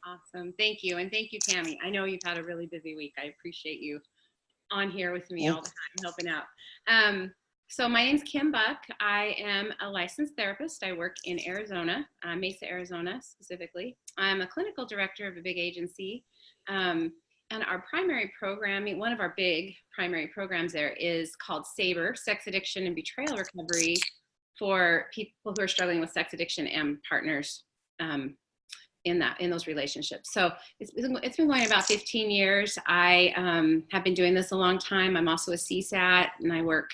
Awesome. Thank you. And thank you, Tammy. I know you've had a really busy week. I appreciate you on here with me all the time, helping out. So my name's Kim Buck. I am a licensed therapist. I work in Arizona, Mesa, Arizona specifically. I'm a clinical director of a big agency. And our primary programming, one of our big primary programs there is called SABRE, Sex Addiction and Betrayal Recovery, for people who are struggling with sex addiction and partners in those relationships. So it's been going about 15 years. I have been doing this a long time. I'm also a CSAT, and I work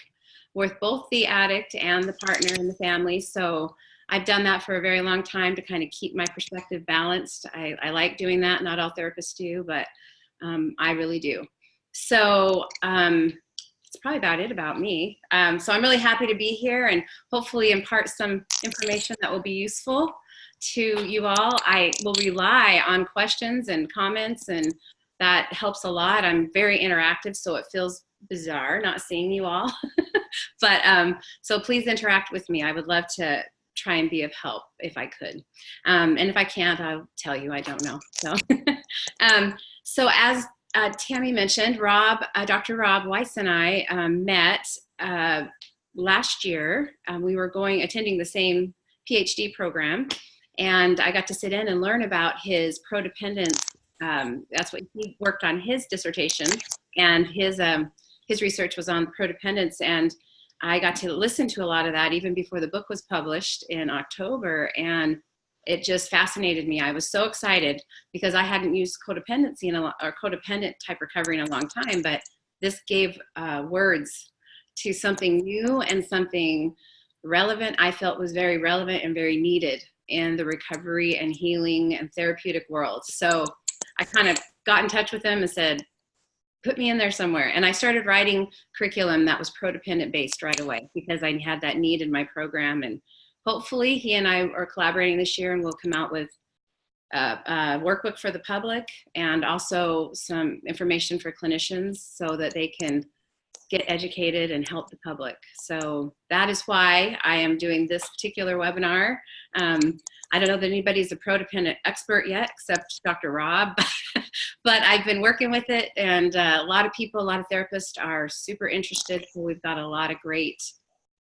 with both the addict and the partner and the family. So I've done that for a very long time to kind of keep my perspective balanced. I like doing that. Not all therapists do, but I really do. So it's probably about it about me. So I'm really happy to be here and hopefully impart some information that will be useful to you all. I will rely on questions and comments, and that helps a lot. I'm very interactive, so it feels bizarre not seeing you all. But so please interact with me. I would love to try and be of help if I could. And if I can't, I'll tell you I don't know. So, so as Tammy mentioned, Dr. Rob Weiss and I met last year. We were attending the same PhD program, and I got to sit in and learn about his Prodependence. That's what he worked on his dissertation, and his research was on Prodependence, and I got to listen to a lot of that even before the book was published in October, and it just fascinated me. I was so excited because I hadn't used codependency or codependent type recovery in a long time, but this gave words to something new and something relevant. I felt was very relevant and very needed in the recovery and healing and therapeutic world. So I kind of got in touch with him and said, put me in there somewhere. And I started writing curriculum that was Prodependent based right away because I had that need in my program. And hopefully he and I are collaborating this year, and we'll come out with a workbook for the public and also some information for clinicians so that they can get educated and help the public. So that is why I am doing this particular webinar. I don't know that anybody's a Prodependent expert yet, except Dr. Rob, but I've been working with it, and a lot of people, a lot of therapists are super interested. So we've got a lot of great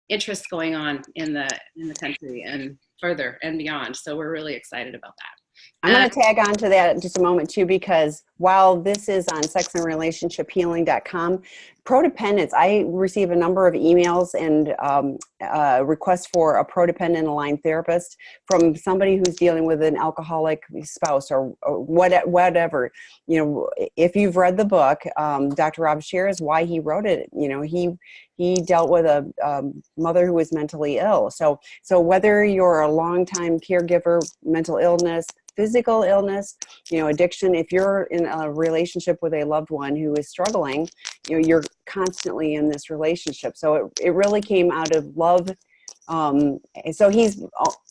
interest going on in the country and further and beyond. So we're really excited about that. I'm going to tag on to that in just a moment too, because while this is on sexandrelationshiphealing.com, Prodependence, I receive a number of emails and requests for a prodependent aligned therapist from somebody who's dealing with an alcoholic spouse or whatever. You know, if you've read the book, Dr. Rob shares why he wrote it. You know, he dealt with a mother who was mentally ill. So whether you're a longtime caregiver, mental illness, physical illness, you know, addiction, if you're in a relationship with a loved one who is struggling, you know, you're constantly in this relationship. So it really came out of love. So he's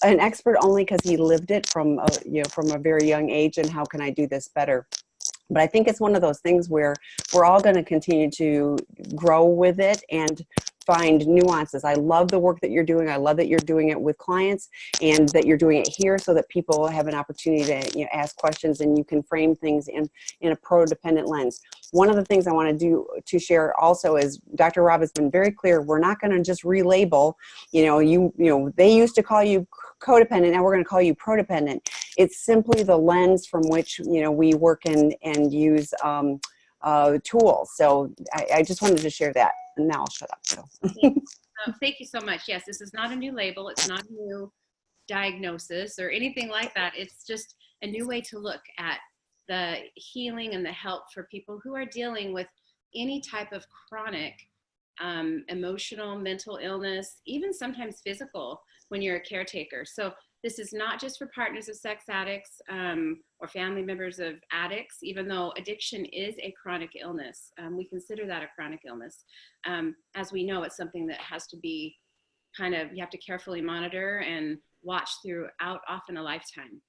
an expert only because he lived it from a very young age. And how can I do this better? But I think it's one of those things where we're all going to continue to grow with it and find nuances. I love the work that you're doing. I love that you're doing it with clients and that you're doing it here so that people have an opportunity to ask questions and you can frame things in a prodependent lens. One of the things I want to share also is Dr. Rob has been very clear. We're not going to just relabel, they used to call you codependent. Now we're going to call you prodependent. It's simply the lens from which, we work and use tools. So I just wanted to share that. And now I'll shut up. So. Thank you so much. Yes, this is not a new label. It's not a new diagnosis or anything like that. It's just a new way to look at the healing and the help for people who are dealing with any type of chronic emotional, mental illness, even sometimes physical when you're a caretaker. So this is not just for partners of sex addicts or family members of addicts, even though addiction is a chronic illness. We consider that a chronic illness. As we know, it's something that has to be you have to carefully monitor and watch throughout often a lifetime.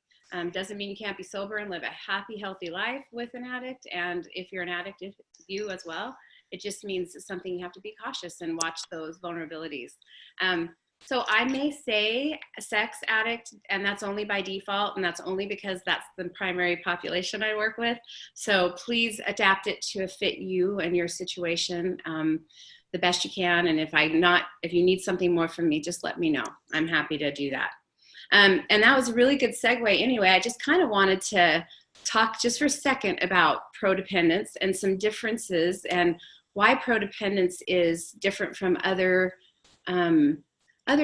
Doesn't mean you can't be sober and live a happy, healthy life with an addict. And if you're an addict, you as well, it just means it's something you have to be cautious and watch those vulnerabilities. So I may say sex addict, and that's only by default, and that's only because that's the primary population I work with. So please adapt it to fit you and your situation the best you can. And if you need something more from me, just let me know. I'm happy to do that. And that was a really good segue. Anyway, I just kind of wanted to talk just for a second about prodependence and some differences and why prodependence is different from other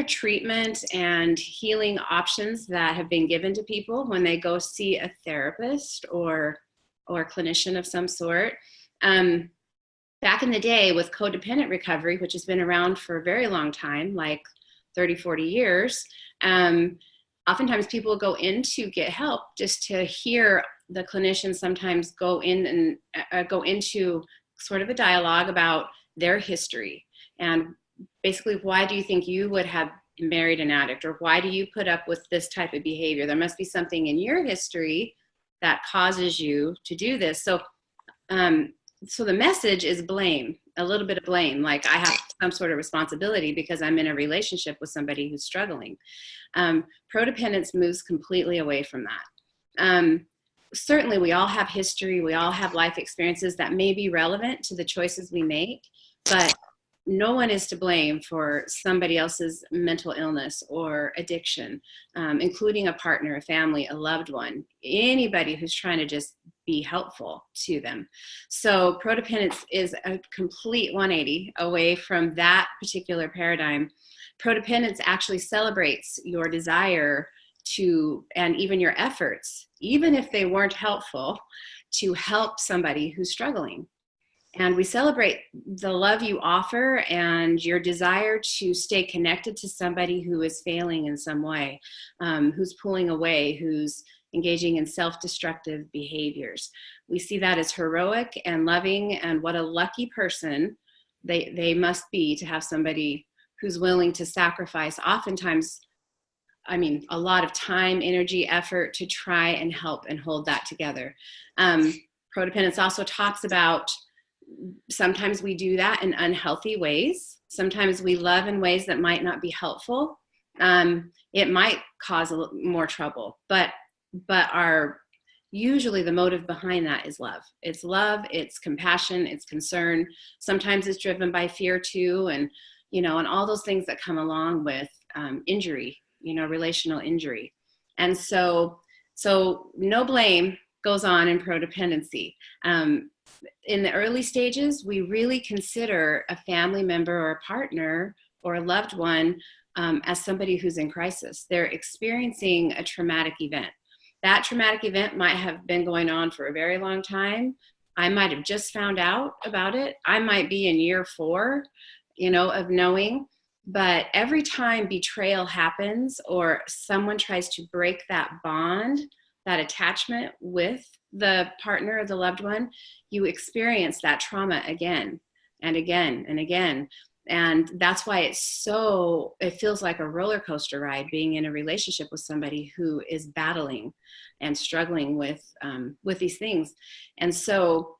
treatment and healing options that have been given to people when they go see a therapist or a clinician of some sort. Back in the day with codependent recovery, which has been around for a very long time, like 30, 40 years, oftentimes people go in to get help just to hear the clinician sometimes go into sort of a dialogue about their history and basically, why do you think you would have married an addict, or why do you put up with this type of behavior? There must be something in your history that causes you to do this. So the message is blame, a little bit of blame, like I have some sort of responsibility because I'm in a relationship with somebody who's struggling. Prodependence moves completely away from that. Certainly we all have history, we all have life experiences that may be relevant to the choices we make, but no one is to blame for somebody else's mental illness or addiction, including a partner, a family, a loved one, anybody who's trying to just be helpful to them. So prodependence is a complete 180 away from that particular paradigm. Prodependence actually celebrates your desire to, and even your efforts, even if they weren't helpful, to help somebody who's struggling. And we celebrate the love you offer and your desire to stay connected to somebody who is failing in some way, who's pulling away, who's engaging in self-destructive behaviors. We see that as heroic and loving, and what a lucky person they must be to have somebody who's willing to sacrifice, oftentimes, a lot of time, energy, effort to try and help and hold that together. Prodependence also talks about sometimes we do that in unhealthy ways. Sometimes we love in ways that might not be helpful. It might cause more trouble, but usually the motive behind that is love. It's love, it's compassion, it's concern. Sometimes it's driven by fear too, and all those things that come along with injury, relational injury. And so no blame goes on in prodependency. In the early stages, we really consider a family member or a partner or a loved one as somebody who's in crisis. They're experiencing a traumatic event. That traumatic event might have been going on for a very long time. I might have just found out about it. I might be in year 4, of knowing. But every time betrayal happens or someone tries to break that bond, that attachment with the partner or the loved one, you experience that trauma again and again and again. And that's why it feels like a roller coaster ride being in a relationship with somebody who is battling and struggling with these things. And so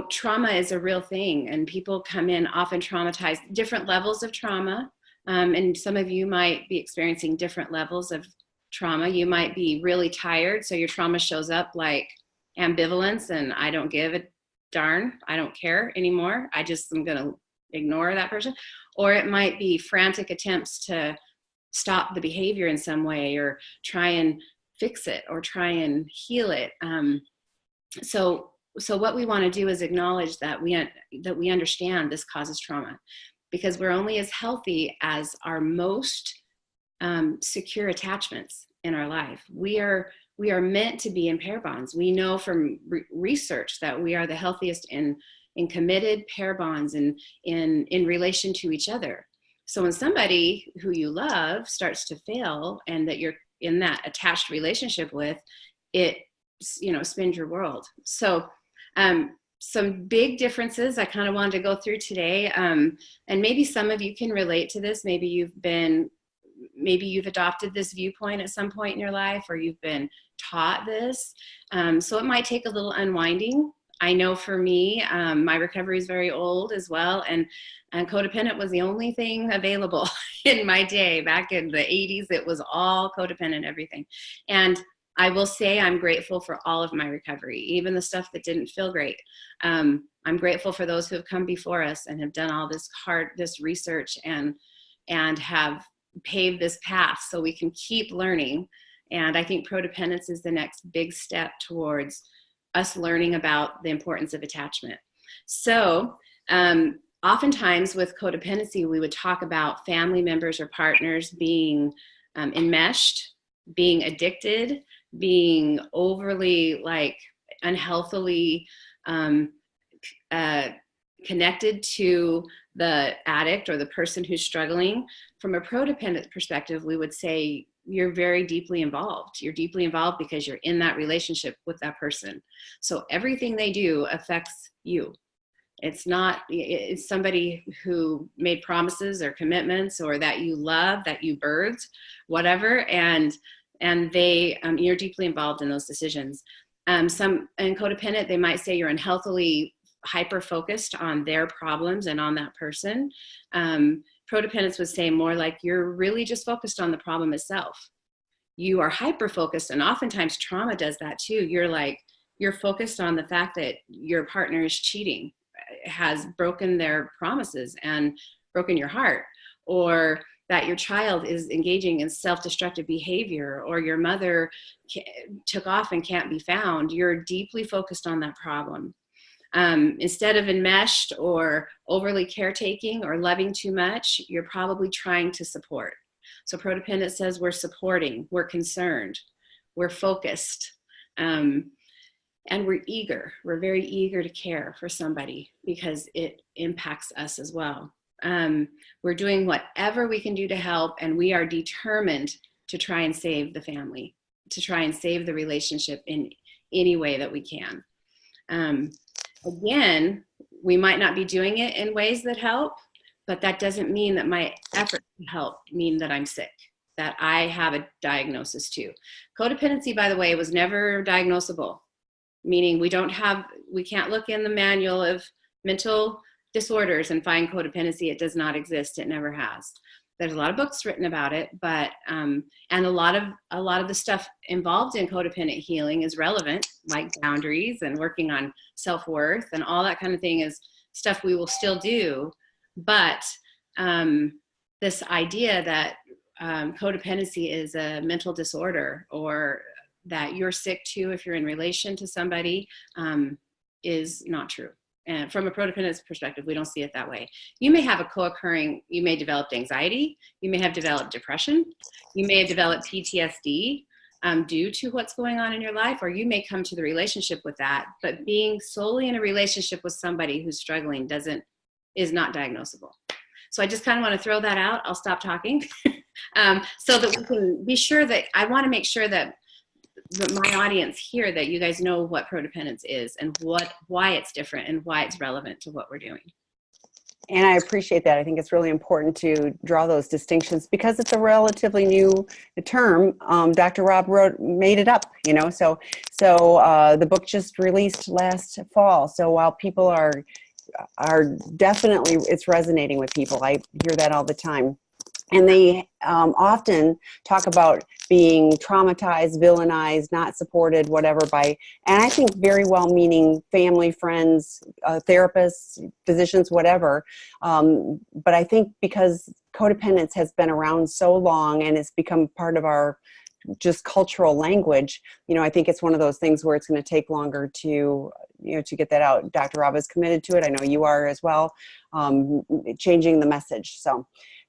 trauma is a real thing, and people come in often traumatized, different levels of trauma. And some of you might be experiencing different levels of trauma. You might be really tired, so your trauma shows up like ambivalence and I don't give a darn, I don't care anymore, I just am gonna ignore that person. Or it might be frantic attempts to stop the behavior in some way or try and fix it or try and heal it. So what we want to do is acknowledge that we understand this causes trauma, because we're only as healthy as our most secure attachments in our life. We are meant to be in pair bonds. We know from research that we are the healthiest in committed pair bonds and in relation to each other. So when somebody who you love starts to fail and that you're in that attached relationship with, it spins your world. So some big differences I kind of wanted to go through today, and maybe some of you can relate to this. Maybe you've adopted this viewpoint at some point in your life, or you've been taught this. So it might take a little unwinding I know for me, my recovery is very old as well, and codependent was the only thing available in my day. Back in the 80s, it was all codependent, everything. And I will say I'm grateful for all of my recovery, even the stuff that didn't feel great. I'm grateful for those who have come before us and have done all this research and have paved this path so we can keep learning. And I think Prodependence is the next big step towards us learning about the importance of attachment. So oftentimes with codependency, we would talk about family members or partners being enmeshed, being addicted, being overly unhealthily connected to the addict or the person who's struggling. From a prodependent perspective, we would say you're very deeply involved. You're deeply involved because you're in that relationship with that person. So everything they do affects you. It's somebody who made promises or commitments or that you love, that you birthed, whatever, and you're deeply involved in those decisions. Some in codependent, they might say you're unhealthily hyper-focused on their problems and on that person. Prodependence would say more like you're really just focused on the problem itself. You are hyper-focused, and oftentimes trauma does that too. You're focused on the fact that your partner is cheating, has broken their promises and broken your heart, or that your child is engaging in self-destructive behavior, or your mother took off and can't be found. You're deeply focused on that problem. Instead of enmeshed or overly caretaking or loving too much, you're probably trying to support. So Prodependence says we're supporting, we're concerned, we're focused, and we're eager. We're very eager to care for somebody because it impacts us as well. We're doing whatever we can do to help, and we are determined to try and save the family, to try and save the relationship in any way that we can. Again, we might not be doing it in ways that help, but that doesn't mean that my efforts to help mean that I'm sick, that I have a diagnosis too. Codependency, by the way, was never diagnosable, meaning we can't look in the manual of mental disorders and find codependency. It does not exist. It never has. There's a lot of books written about it, but and a lot of the stuff involved in codependent healing is relevant, like boundaries and working on self-worth and all that kind of thing is stuff we will still do. But this idea that codependency is a mental disorder, or that you're sick too if you're in relation to somebody, is not true. And from a Prodependence perspective, we don't see it that way. You may have you may develop anxiety, you may have developed depression, you may have developed PTSD due to what's going on in your life, or you may come to the relationship with that, but being solely in a relationship with somebody who's struggling is not diagnosable. So I just kind of want to throw that out. I'll stop talking so that we can be sure that, I want to make sure that my audience here, that you guys know what Prodependence is and why it's different and why it's relevant to what we're doing. And I appreciate that. I think it's really important to draw those distinctions because it's a relatively new term. Dr. Rob made it up, so the book just released last fall. So while people are definitely, it's resonating with people. I hear that all the time. And they often talk about being traumatized, villainized, not supported, whatever, and I think very well-meaning family, friends, therapists, physicians, whatever. But I think because codependence has been around so long and it's become part of our just cultural language, I think it's one of those things where it's going to take longer to get that out. Dr. Rob is committed to it. I know you are as well, changing the message.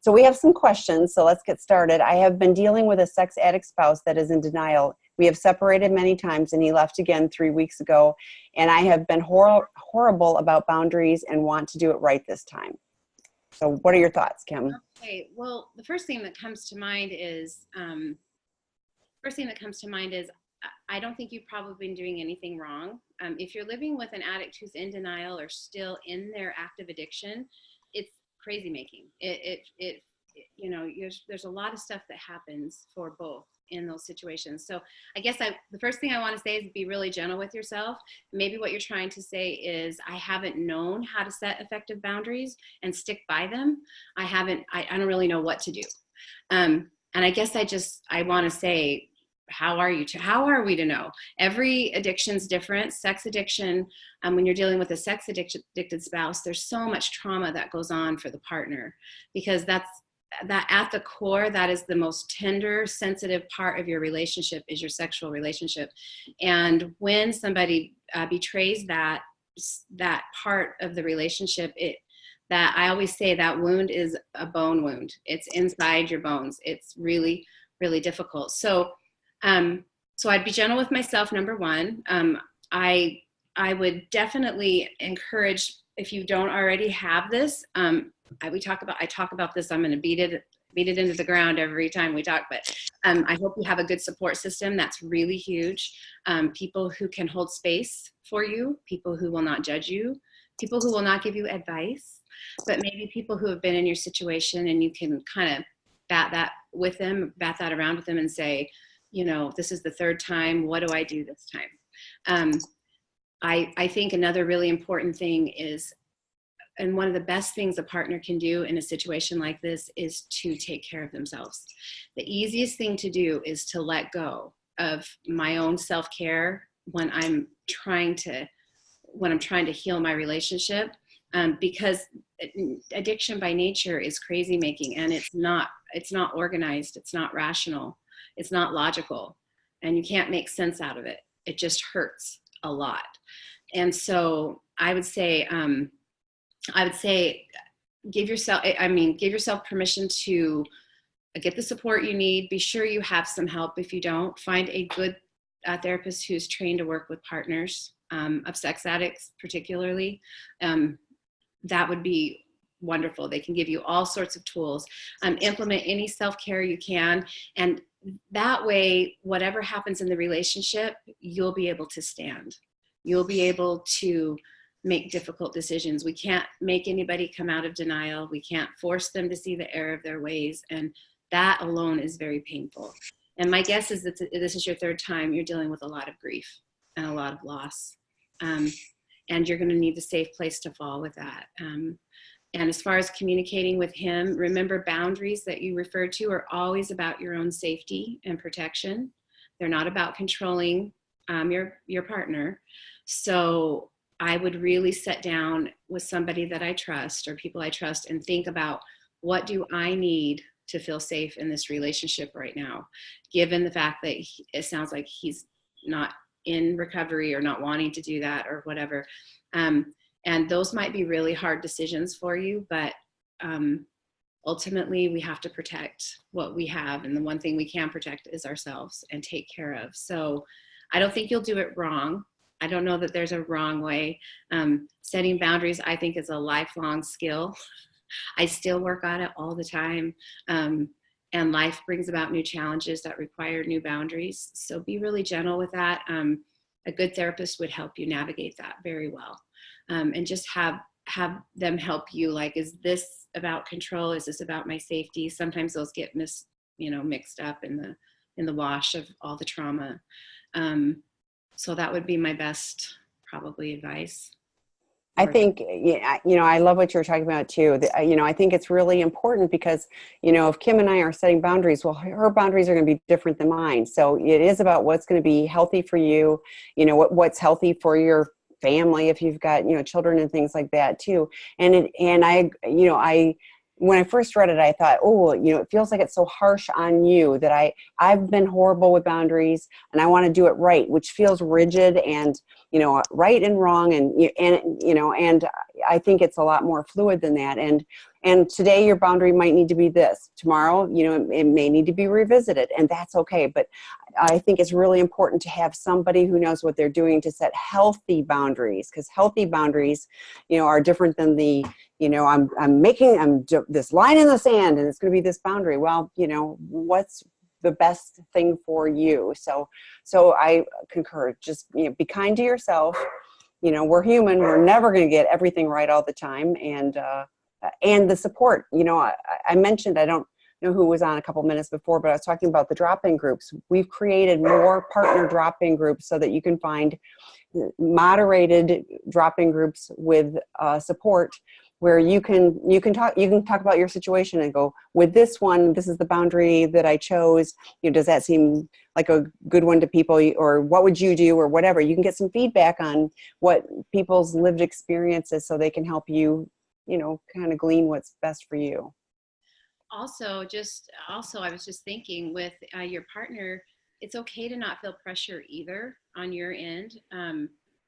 So we have some questions, so let's get started. I have been dealing with a sex addict spouse that is in denial. We have separated many times, and he left again 3 weeks ago, and I have been horrible about boundaries and want to do it right this time. So what are your thoughts, Kim? Okay, well, the first thing that comes to mind is, I don't think you've probably been doing anything wrong. If you're living with an addict who's in denial or still in their active addiction, it's crazy making. It there's a lot of stuff that happens for both in those situations. So I guess the first thing I want to say is be really gentle with yourself. Maybe what you're trying to say is, I haven't known how to set effective boundaries and stick by them. I don't really know what to do. And I guess I want to say, how are we to know? Every addiction's different. Sex addiction, when you're dealing with a sex addicted spouse, there's so much trauma that goes on for the partner, because that at the core, that is the most tender, sensitive part of your relationship, is your sexual relationship. And when somebody betrays that part of the relationship, that I always say, that wound is a bone wound. It's inside your bones. It's really, really difficult. So I'd be gentle with myself, number one. I would definitely encourage, if you don't already have this, I talk about this. I'm going to beat it into the ground every time we talk, but I hope you have a good support system. That's really huge. People who can hold space for you, people who will not judge you, people who will not give you advice, but maybe people who have been in your situation, and you can kind of bat that around with them and say, this is the third time. What do I do this time? I think another really important thing is, and one of the best things a partner can do in a situation like this, is to take care of themselves. The easiest thing to do is to let go of my own self-care when I'm trying to heal my relationship, because addiction by nature is crazy making, and it's not organized, it's not rational, it's not logical, and you can't make sense out of it. It just hurts a lot. And so I would say give yourself permission to get the support you need. Be sure you have some help. If you don't, find a good therapist who's trained to work with partners of sex addicts, particularly. That would be wonderful. They can give you all sorts of tools. Implement any self-care you can, and that way, whatever happens in the relationship, you'll be able to stand. You'll be able to make difficult decisions. We can't make anybody come out of denial. We can't force them to see the error of their ways. And that alone is very painful. And my guess is that this is your third time. You're dealing with a lot of grief and a lot of loss. And you're going to need a safe place to fall with that. And as far as communicating with him, remember, boundaries that you refer to are always about your own safety and protection. They're not about controlling your partner. So I would really sit down with somebody that I trust, or people I trust, and think about, what do I need to feel safe in this relationship right now, given the fact that it sounds like he's not in recovery or not wanting to do that or whatever. And those might be really hard decisions for you, but ultimately we have to protect what we have. And the one thing we can protect is ourselves and take care of. So I don't think you'll do it wrong. I don't know that there's a wrong way. Setting boundaries, I think, is a lifelong skill. I still work on it all the time. And life brings about new challenges that require new boundaries. So be really gentle with that. A good therapist would help you navigate that very well. And just have them help you. Like, is this about control? Is this about my safety? Sometimes those get mixed up in the wash of all the trauma. So that would be my best, probably, advice. I think, I love what you're talking about too. I think it's really important because, if Kim and I are setting boundaries, well, her boundaries are going to be different than mine. So it is about what's going to be healthy for you, what's healthy for your family, if you've got, children and things like that too. When I first read it, I thought, it feels like it's so harsh on you that I've been horrible with boundaries and I want to do it right, which feels rigid and, right and wrong. And I think it's a lot more fluid than that. And today your boundary might need to be this. Tomorrow, it may need to be revisited, and that's okay. But I think it's really important to have somebody who knows what they're doing to set healthy boundaries, because healthy boundaries, are different than the, I'm this line in the sand and it's going to be this boundary. Well, what's the best thing for you? So I concur. Just be kind to yourself. We're human. We're never going to get everything right all the time, and and the support. I mentioned, I don't know who was on a couple minutes before, but I was talking about the drop-in groups. We've created more partner drop-in groups so that you can find moderated drop-in groups with support, where you can talk about your situation and go, with this one, this is the boundary that I chose. Does that seem like a good one to people, or what would you do, or whatever? You can get some feedback on what people's lived experiences, so they can help you, kind of glean what's best for you. Also, I was just thinking with your partner, it's okay to not feel pressure either on your end.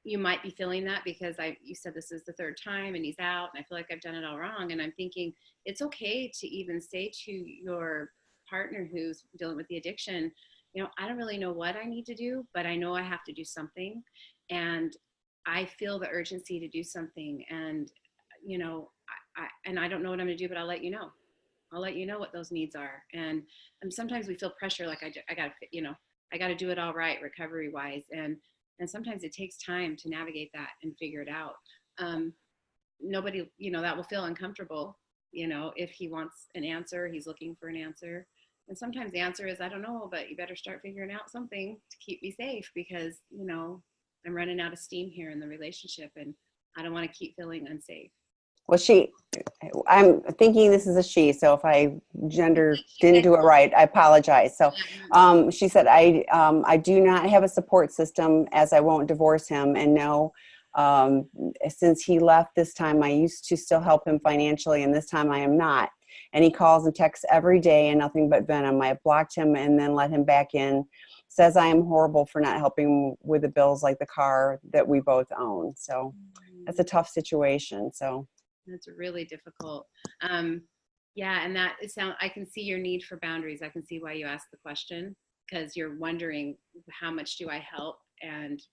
You might be feeling that because you said this is the third time and he's out and I feel like I've done it all wrong. And I'm thinking it's okay to even say to your partner who's dealing with the addiction, I don't really know what I need to do, but I know I have to do something. And I feel the urgency to do something. And, I don't know what I'm going to do, but I'll let you know. I'll let you know what those needs are. And sometimes we feel pressure, like I got to do it all right, recovery wise. And sometimes it takes time to navigate that and figure it out. Nobody, that will feel uncomfortable, if he wants an answer, he's looking for an answer. And sometimes the answer is, I don't know, but you better start figuring out something to keep me safe because, I'm running out of steam here in the relationship and I don't want to keep feeling unsafe. Well, I'm thinking this is a she, so if I didn't do it right, I apologize. So she said, I do not have a support system, as I won't divorce him. And no, since he left this time, I used to still help him financially, and this time I am not. And he calls and texts every day and nothing but venom. I have blocked him and then let him back in. Says I am horrible for not helping with the bills, like the car that we both own. So that's a tough situation. So that's really difficult. Yeah, and I can see your need for boundaries. I can see why you asked the question, because you're wondering, how much do I help and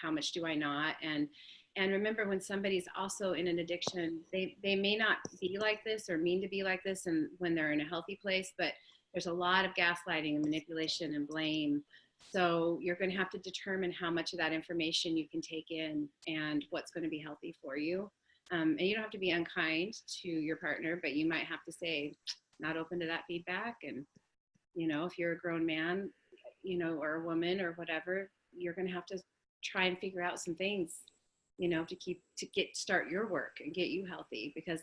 how much do I not? And remember, when somebody's also in an addiction, they may not be like this or mean to be like this, and when they're in a healthy place, but there's a lot of gaslighting and manipulation and blame. So you're going to have to determine how much of that information you can take in and what's going to be healthy for you. And you don't have to be unkind to your partner, but you might have to say, not open to that feedback. And, if you're a grown man, or a woman or whatever, you're going to have to try and figure out some things, to start your work and get you healthy, because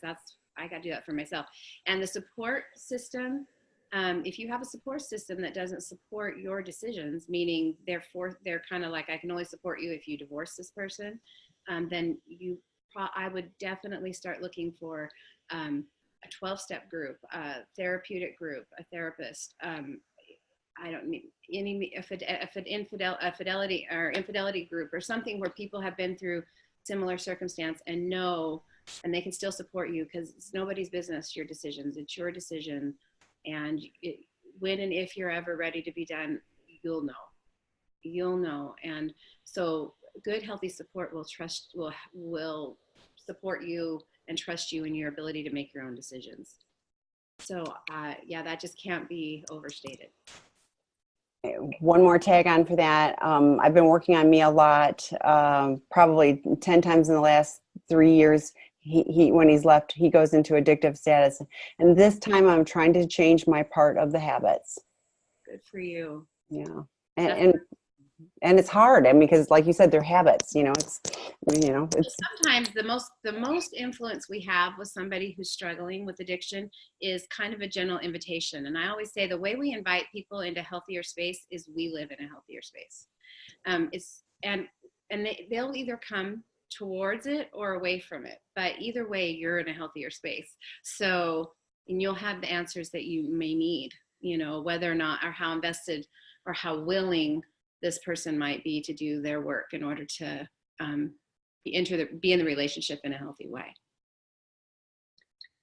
I got to do that for myself. And the support system, if you have a support system that doesn't support your decisions, meaning they're kind of like, I can only support you if you divorce this person, then I would definitely start looking for a 12-step group, a therapeutic group, a therapist. I don't need a infidelity group or something where people have been through similar circumstance and they can still support you, because it's nobody's business, your decisions. It's your decision. And when and if you're ever ready to be done, you'll know. And so good, healthy support will support you and trust you in your ability to make your own decisions. So that just can't be overstated. One more tag on for that. I've been working on me a lot, probably 10 times in the last 3 years. When he's left, he goes into addictive status. And this time I'm trying to change my part of the habits. Good for you. Yeah. And it's hard. Because like you said, they're habits, it's sometimes the most influence we have with somebody who's struggling with addiction is kind of a general invitation. And I always say the way we invite people into healthier space is we live in a healthier space. They'll either come towards it or away from it, but either way, you're in a healthier space. So, and you'll have the answers that you may need, whether or not, or how invested or how willing this person might be to do their work in order to be in the relationship in a healthy way.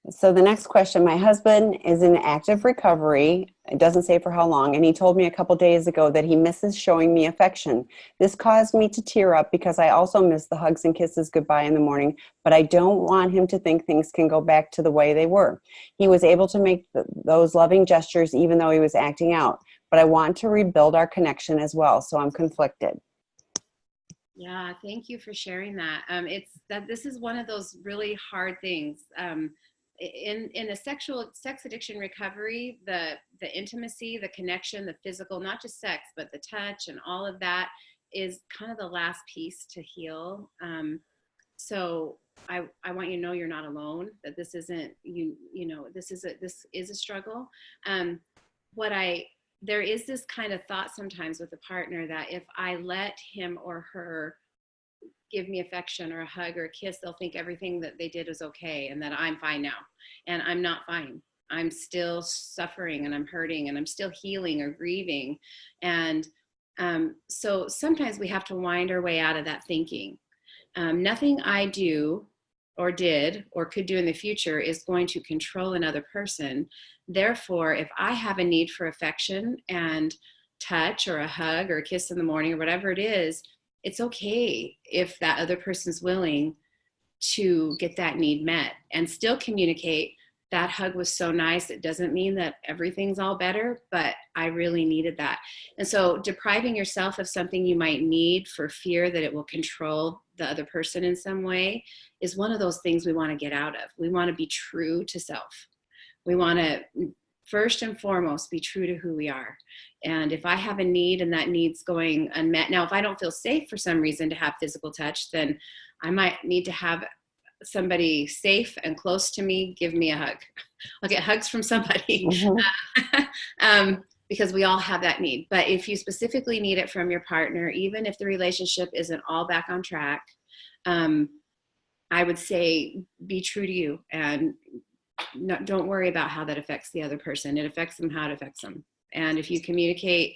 So the next question, my husband is in active recovery. It doesn't say for how long. And he told me a couple days ago that he misses showing me affection. This caused me to tear up because I also miss the hugs and kisses goodbye in the morning, but I don't want him to think things can go back to the way they were. He was able to make those loving gestures even though he was acting out, but I want to rebuild our connection as well. So I'm conflicted. Yeah, thank you for sharing that. This is one of those really hard things. in a sex addiction recovery, the intimacy, the connection, the physical, not just sex, but the touch and all of that is kind of the last piece to heal. So I want you to know you're not alone, that this isn't, this is a struggle. There is this kind of thought sometimes with a partner that if I let him or her give me affection or a hug or a kiss, they'll think everything that they did is okay and that I'm fine now. And I'm not fine. I'm still suffering and I'm hurting and I'm still healing or grieving. And so sometimes we have to wind our way out of that thinking. Nothing I do or did or could do in the future is going to control another person. Therefore, if I have a need for affection and touch or a hug or a kiss in the morning or whatever it is, it's okay if that other person's willing to get that need met and still communicate. That hug was so nice. It doesn't mean that everything's all better, but I really needed that. And so depriving yourself of something you might need for fear that it will control the other person in some way is one of those things we want to get out of. We want to be true to self. We want to first and foremost be true to who we are. And if I have a need and that need's going unmet, now if I don't feel safe for some reason to have physical touch, then I might need to have somebody safe and close to me give me a hug. I'll get hugs from somebody. Mm-hmm. Because we all have that need. But if you specifically need it from your partner, even if the relationship isn't all back on track, I would say be true to you and don't worry about how that affects the other person. It affects them how it affects them. And if you communicate,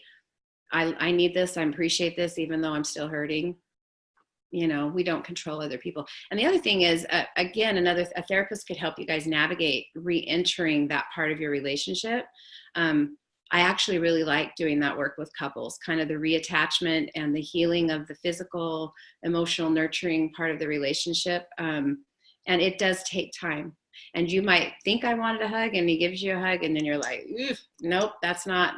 I need this, I appreciate this, even though I'm still hurting. We don't control other people. And the other thing is, again, a therapist could help you guys navigate re-entering that part of your relationship. I actually really like doing that work with couples, kind of the reattachment and the healing of the physical, emotional, nurturing part of the relationship. And it does take time. And you might think I wanted a hug and he gives you a hug and then you're like, nope, that's not,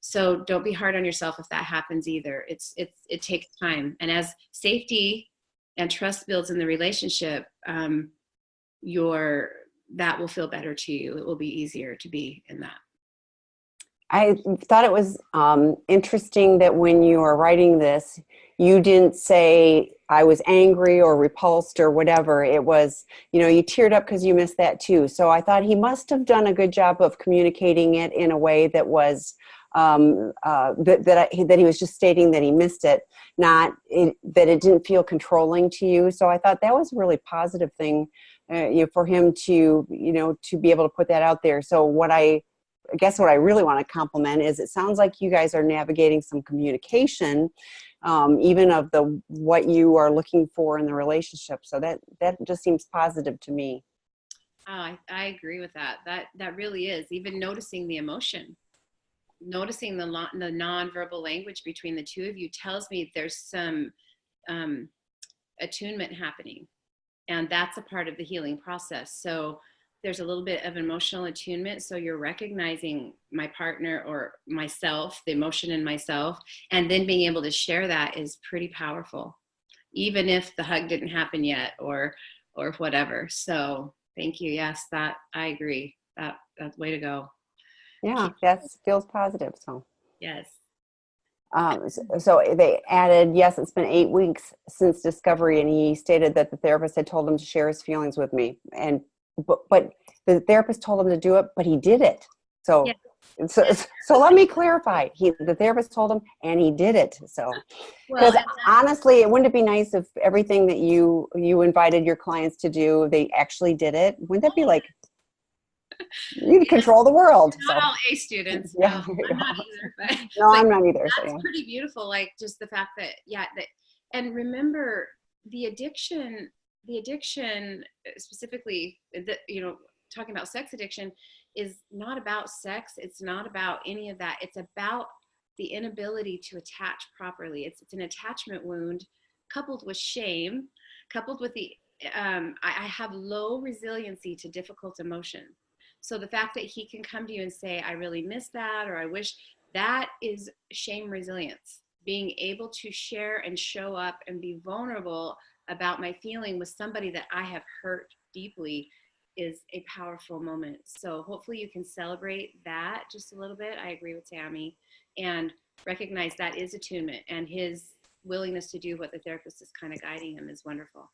so don't be hard on yourself if that happens either. It takes time. And as safety and trust builds in the relationship, that will feel better to you. It will be easier to be in that. I thought it was interesting that when you were writing this, you didn't say I was angry or repulsed or whatever. It was, you teared up because you missed that too. So I thought he must have done a good job of communicating it in a way that was that he was just stating that he missed it, not that it didn't feel controlling to you. So I thought that was a really positive thing for him to be able to put that out there. So I guess what I really want to compliment is it sounds like you guys are navigating some communication, even of what you are looking for in the relationship. So that just seems positive to me. Oh, I agree with that. That really is. Even noticing the emotion, noticing the nonverbal language between the two of you tells me there's some attunement happening, and that's a part of the healing process. So there's a little bit of emotional attunement. So you're recognizing my partner or myself, the emotion in myself, and then being able to share that is pretty powerful, even if the hug didn't happen yet or whatever. So thank you. Yes, that I agree. That's way to go. Yeah, that feels positive. So yes. So they added, yes, it's been 8 weeks since discovery, and he stated that the therapist had told him to share his feelings with me, but the therapist told him to do it, but he did it. So, yeah. So let me clarify. The therapist told him, and he did it. So, because honestly, it wouldn't it be nice if everything that you invited your clients to do, they actually did it? Wouldn't that be like, you control the world? Not all A students. Yeah, no, I'm not either. But, no, I'm not either. That's pretty beautiful. Like just the fact that, and remember the addiction specifically, talking about sex addiction is not about sex. It's not about any of that. It's about the inability to attach properly. It's an attachment wound coupled with shame, coupled with I have low resiliency to difficult emotion. So the fact that he can come to you and say, I really miss that, or I wish, that is shame resilience. Being able to share and show up and be vulnerable about my feeling with somebody that I have hurt deeply is a powerful moment. So hopefully you can celebrate that just a little bit. I agree with Tammy, and recognize that is attunement, and his willingness to do what the therapist is kind of guiding him is wonderful.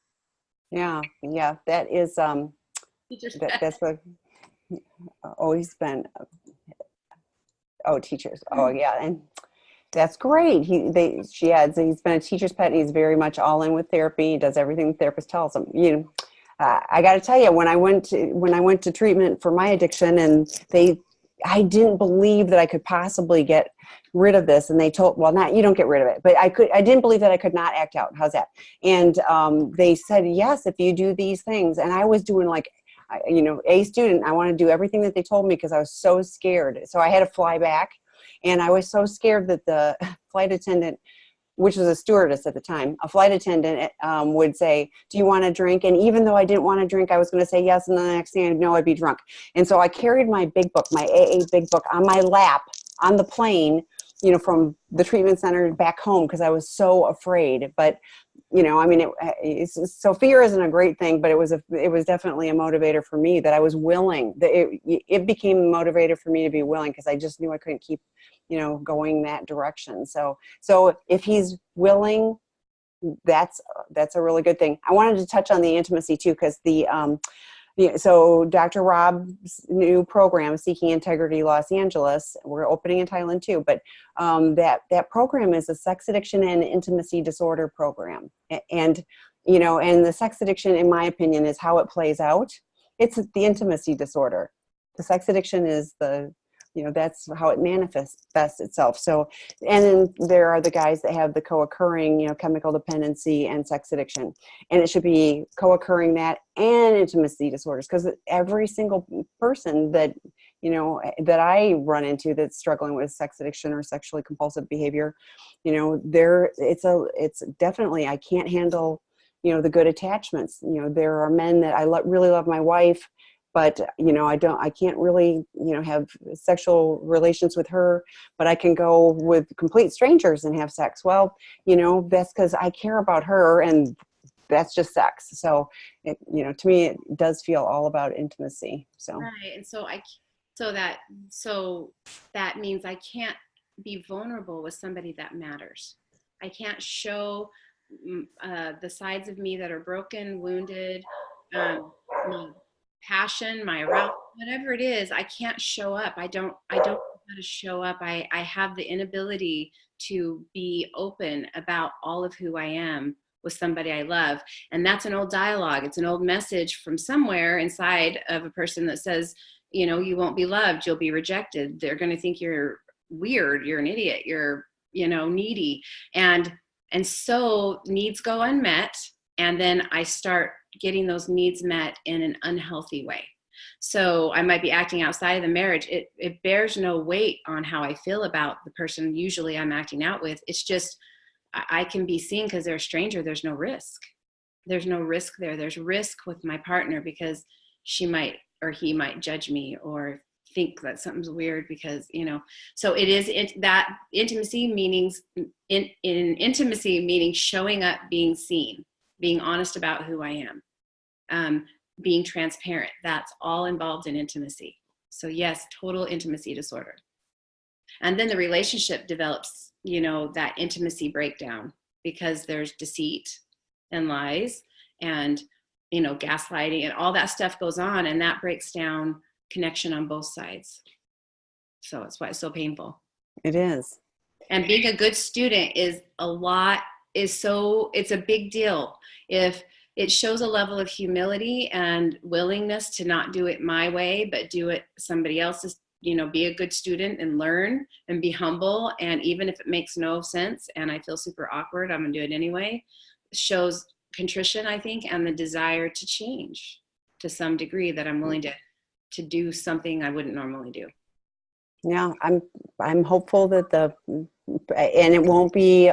Yeah, yeah, that is Teacher's that's what always been. Oh, teachers. Oh, yeah, and that's great. She adds, he's been a teacher's pet, and he's very much all in with therapy. He does everything the therapist tells him. I got to tell you, when I went to treatment for my addiction, and I didn't believe that I could possibly get rid of this. And they told, well, not, you don't get rid of it, but I didn't believe that I could not act out. How's that? And they said, yes, if you do these things. And I was doing like, A student, I want to do everything that they told me because I was so scared. So I had to fly back, and I was so scared that the flight attendant, which was a stewardess at the time, a flight attendant would say, do you want a drink? And even though I didn't want a drink, I was going to say yes. And then the next thing I know, I'd be drunk. And so I carried my big book, my AA big book, on my lap on the plane, from the treatment center back home, because I was so afraid. But, so fear isn't a great thing, but it was definitely a motivator for me, that I was willing. It became a motivator for me to be willing, because I just knew I couldn't keep going that direction. So if he's willing, that's a really good thing. I wanted to touch on the intimacy too, because so Dr. Rob's new program, Seeking Integrity Los Angeles, we're opening in Thailand too, but that program is a sex addiction and intimacy disorder program. And the sex addiction, in my opinion, is how it plays out. It's the intimacy disorder. The sex addiction is that's how it manifests itself. So, and then there are the guys that have the co-occurring, chemical dependency and sex addiction. And it should be co-occurring that and intimacy disorders, because every single person that I run into that's struggling with sex addiction or sexually compulsive behavior, it's definitely, I can't handle, the good attachments. There are men that I really love my wife, but I can't really have sexual relations with her, but I can go with complete strangers and have sex. Well, that's because I care about her, and that's just sex. So to me, it does feel all about intimacy. So right. And so that means I can't be vulnerable with somebody that matters. I can't show the sides of me that are broken, wounded, my passion, my arousal, whatever it is. I can't show up. I don't know how to show up. I have the inability to be open about all of who I am with somebody I love. And that's an old dialogue. It's an old message from somewhere inside of a person that says, you won't be loved, you'll be rejected. They're going to think you're weird, you're an idiot, you're, needy. And so needs go unmet. And then I start getting those needs met in an unhealthy way. So I might be acting outside of the marriage. It bears no weight on how I feel about the person usually I'm acting out with. It's just, I can be seen because they're a stranger. There's no risk. There's no risk there. There's risk with my partner because she might or he might judge me or think that something's weird because, so it is that intimacy meanings in intimacy meaning showing up, being seen, being honest about who I am, being transparent. That's all involved in intimacy. So yes, total intimacy disorder. And then the relationship develops, that intimacy breakdown because there's deceit and lies and, gaslighting and all that stuff goes on, and that breaks down connection on both sides. So that's why it's so painful. It is. And being a good student it's a big deal. If it shows a level of humility and willingness to not do it my way, but do it somebody else's, be a good student and learn and be humble. And even if it makes no sense and I feel super awkward, I'm gonna do it anyway. It shows contrition, I think, and the desire to change to some degree, that I'm willing to do something I wouldn't normally do. Yeah, I'm hopeful that and it won't be,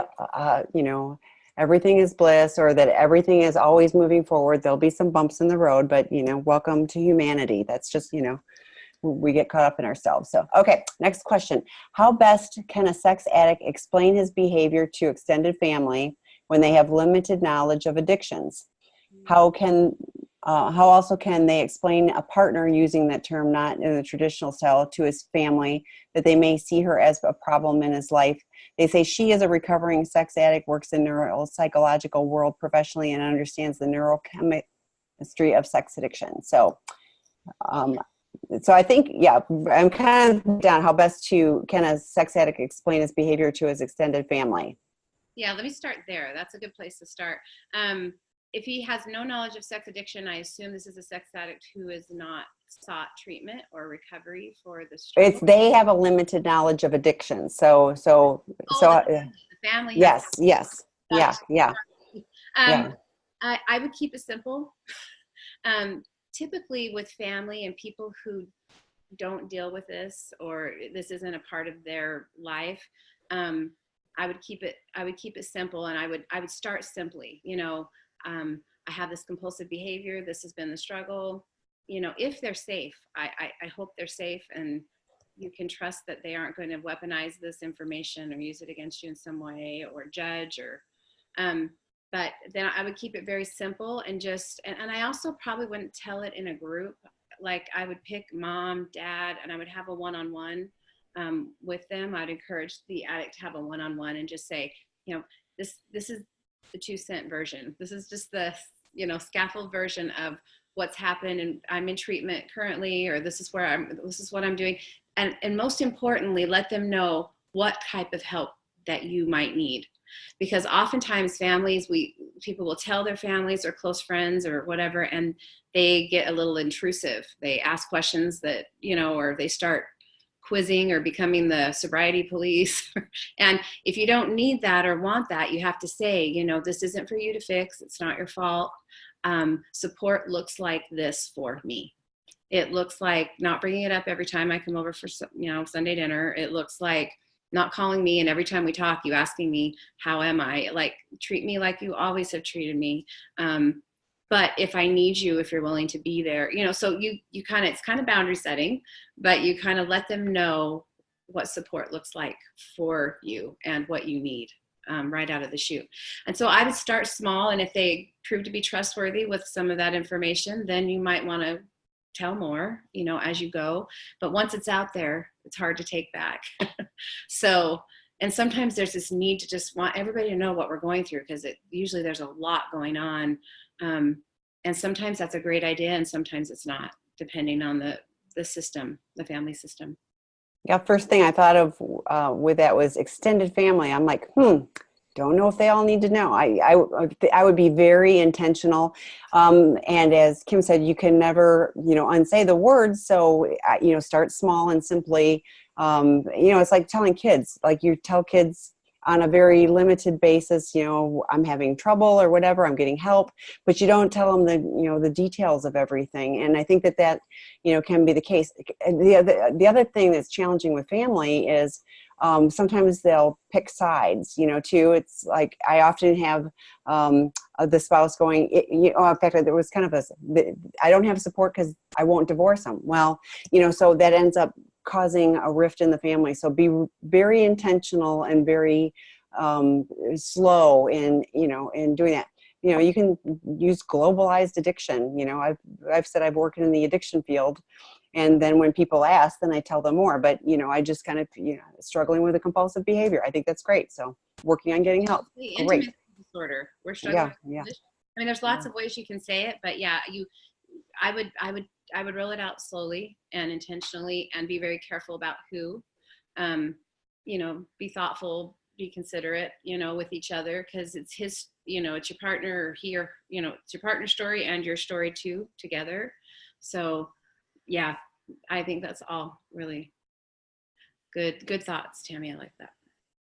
everything is bliss or that everything is always moving forward. There'll be some bumps in the road, but, welcome to humanity. That's just, we get caught up in ourselves. So, okay, next question. How best can a sex addict explain his behavior to extended family when they have limited knowledge of addictions? How can how also can they explain a partner, using that term not in the traditional style, to his family, that they may see her as a problem in his life? They say she is a recovering sex addict, works in neuropsychological world professionally, and understands the neurochemistry of sex addiction. So, so I think, yeah, I'm kind of down how best can a sex addict explain his behavior to his extended family? Yeah, let me start there. That's a good place to start. If he has no knowledge of sex addiction, I assume this is a sex addict who has not sought treatment or recovery for the struggle. They have a limited knowledge of addiction. The family has. Yes. Yeah. I would keep it simple. Typically with family and people who don't deal with this, or this isn't a part of their life, I would keep it simple, and I would start simply. I have this compulsive behavior. This has been the struggle. If they're safe, I hope they're safe, and you can trust that they aren't going to weaponize this information or use it against you in some way, or judge, or but then I would keep it very simple, and I also probably wouldn't tell it in a group. Like, I would pick mom, dad, and I would have a one-on-one with them. I'd encourage the addict to have a one-on-one and just say, this is the 2-cent version. This is just the, scaffold version of what's happened, and I'm in treatment currently, or this is what I'm doing. And most importantly, let them know what type of help that you might need. Because oftentimes people will tell their families or close friends or whatever, and they get a little intrusive. They ask questions that, or they start quizzing or becoming the sobriety police. And if you don't need that or want that, you have to say, this isn't for you to fix. It's not your fault. Support looks like this for me. It looks like not bringing it up every time I come over for, Sunday dinner. It looks like not calling me, and every time we talk, you asking me, how am I? Like, treat me like you always have treated me. But if I need you, if you're willing to be there, so you kind of, it's kind of boundary setting, but you kind of let them know what support looks like for you and what you need right out of the chute. And so I would start small, and if they prove to be trustworthy with some of that information, then you might want to tell more, as you go. But once it's out there, it's hard to take back. So, and sometimes there's this need to just want everybody to know what we're going through, because usually there's a lot going on. And sometimes that's a great idea, and sometimes it's not, depending on the system, the family system. Yeah, first thing I thought of with that was extended family. I'm like, don't know if they all need to know. I would be very intentional. And as Kim said, you can never, unsay the words. So, start small and simply, it's like telling kids, like you tell kids on a very limited basis, I'm having trouble or whatever, I'm getting help, but you don't tell them the details of everything. And I think that can be the case. The other thing that's challenging with family is sometimes they'll pick sides, too. It's like, I often have the spouse going, in fact, there was kind of I don't have support because I won't divorce him. Well, so that ends up causing a rift in the family. So be very intentional and very slow in doing that. You can use globalized addiction. I've said I've worked in the addiction field, and then when people ask, then I tell them more. But I just kind of struggling with a compulsive behavior. I think that's great. So working on getting help. The intimacy disorder. We're struggling. Yeah. I mean, there's lots of ways you can say it, but yeah, I would roll it out slowly and intentionally, and be very careful about who, be thoughtful, be considerate, with each other, because it's his, it's your partner, or he, or, it's your partner's story and your story too, together. So yeah, I think that's all really good thoughts, Tammy. I like that.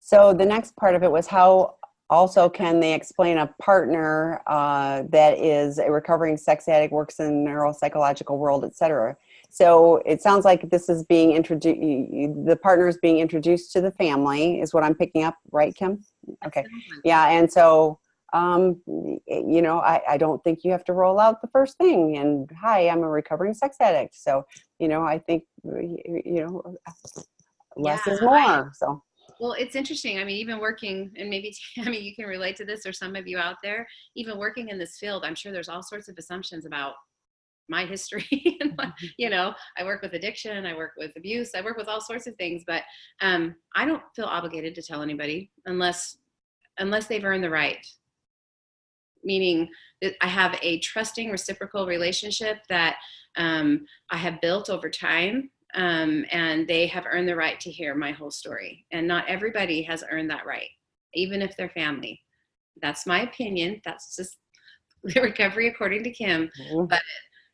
So the next part of it was how also can they explain a partner that is a recovering sex addict, works in the neuropsychological world, etc. So it sounds like this is being introduced, the partner is being introduced to the family, is what I'm picking up, right, Kim? Okay. Yeah, and so, I don't think you have to roll out the first thing and, hi, I'm a recovering sex addict. So, I think, less is more, so. Well, it's interesting. I mean, even working, and maybe Tammy, you can relate to this, or some of you out there, even working in this field, I'm sure there's all sorts of assumptions about my history. And I work with addiction, I work with abuse, I work with all sorts of things, but I don't feel obligated to tell anybody unless they've earned the right. Meaning that I have a trusting, reciprocal relationship that I have built over time, and they have earned the right to hear my whole story. And not everybody has earned that right, even if they're family. That's my opinion. That's just the recovery according to Kim. But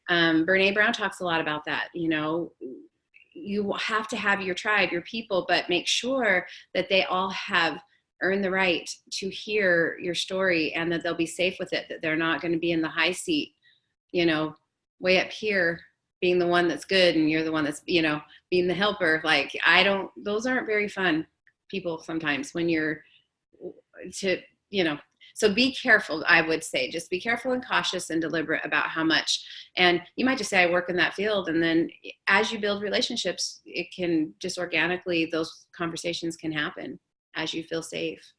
Brene Brown talks a lot about that. You have to have your tribe, your people, but make sure that they all have earned the right to hear your story, and that they'll be safe with it, that they're not going to be in the high seat, way up here, being the one that's good and you're the one that's, being the helper. Like, those aren't very fun people sometimes when you're so be careful. I would say just be careful and cautious and deliberate about how much. And you might just say, I work in that field. And then as you build relationships, it can just organically, those conversations can happen as you feel safe.